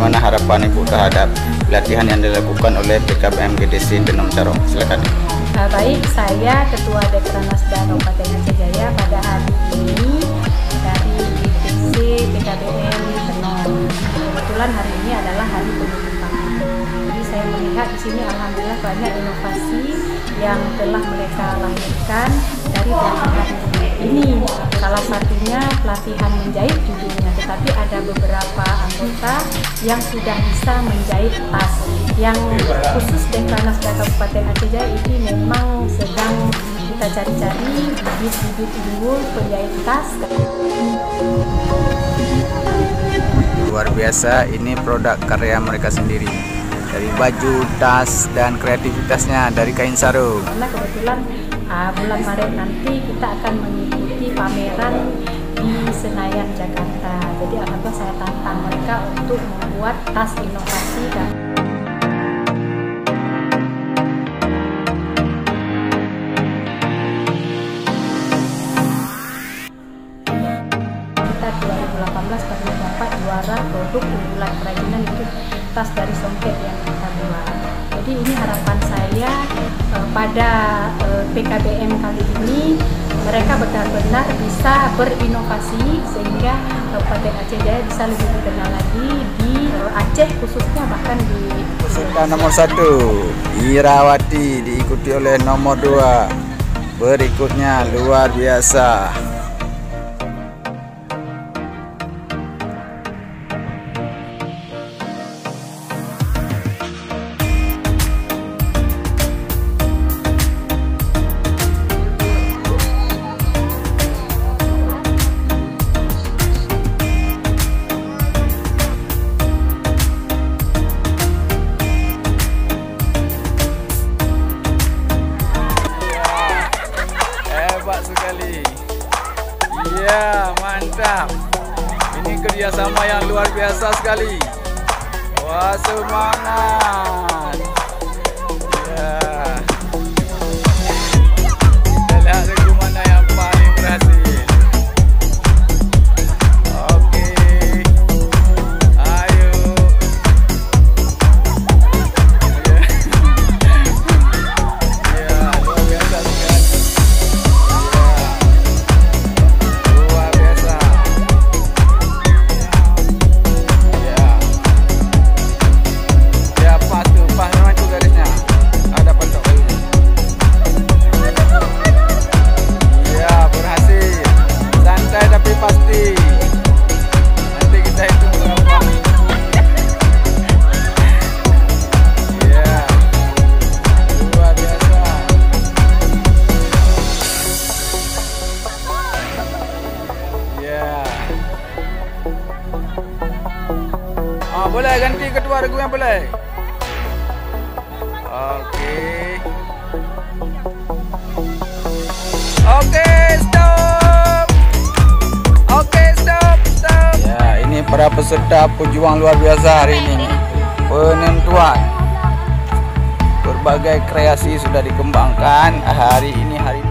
bagaimana harapan Ibu terhadap pelatihan yang dilakukan oleh PKBM GDC Denom Carong? Silakan. Baik, saya Ketua Dekranasda Kabupaten Aceh Jaya pada hari ini dari DPC PKBM Denom. Kebetulan hari ini adalah hari penutupan. Jadi saya melihat di sini alhamdulillah banyak inovasi yang telah mereka lahirkan dari pelatihan ini. Salah satunya pelatihan menjahit judulnya, tetapi ada beberapa anggota yang sudah bisa menjahit tas. Yang khusus Dekranasda Kabupaten Aceh Jaya ini memang sedang kita cari-cari bibit-bibit unggul penjahit tas. Luar biasa, ini produk karya mereka sendiri. Dari baju, tas, dan kreativitasnya dari kain sarung. Karena kebetulan bulan Maret nanti kita akan mengikuti pameran di Senayan, Jakarta. Jadi alhamdulillah saya tantang mereka untuk membuat tas inovasi dan kita 2018 pernah dapat juara produk unggulan kerajinan itu tas dari songket yang kita buat. Jadi ini harapan saya pada PKBM kali ini mereka benar-benar bisa berinovasi sehingga Kabupaten Aceh Jaya bisa lebih dikenal lagi di Aceh khususnya, bahkan di peserta nomor 1 Irawati diikuti oleh nomor 2 berikutnya. Luar biasa. Sekali, iya, mantap. Ini kerjasama yang luar biasa sekali. Wah, semangat. Ya. Kita lihat lagi mana yang paling berhasil. Oke, ayo. Ya, luar biasa sekali. Boleh ganti kedua regu yang boleh. Oke, stop. Oke, stop. Ya, ini para peserta pejuang luar biasa hari ini. Penentuan berbagai kreasi sudah dikembangkan hari ini, hari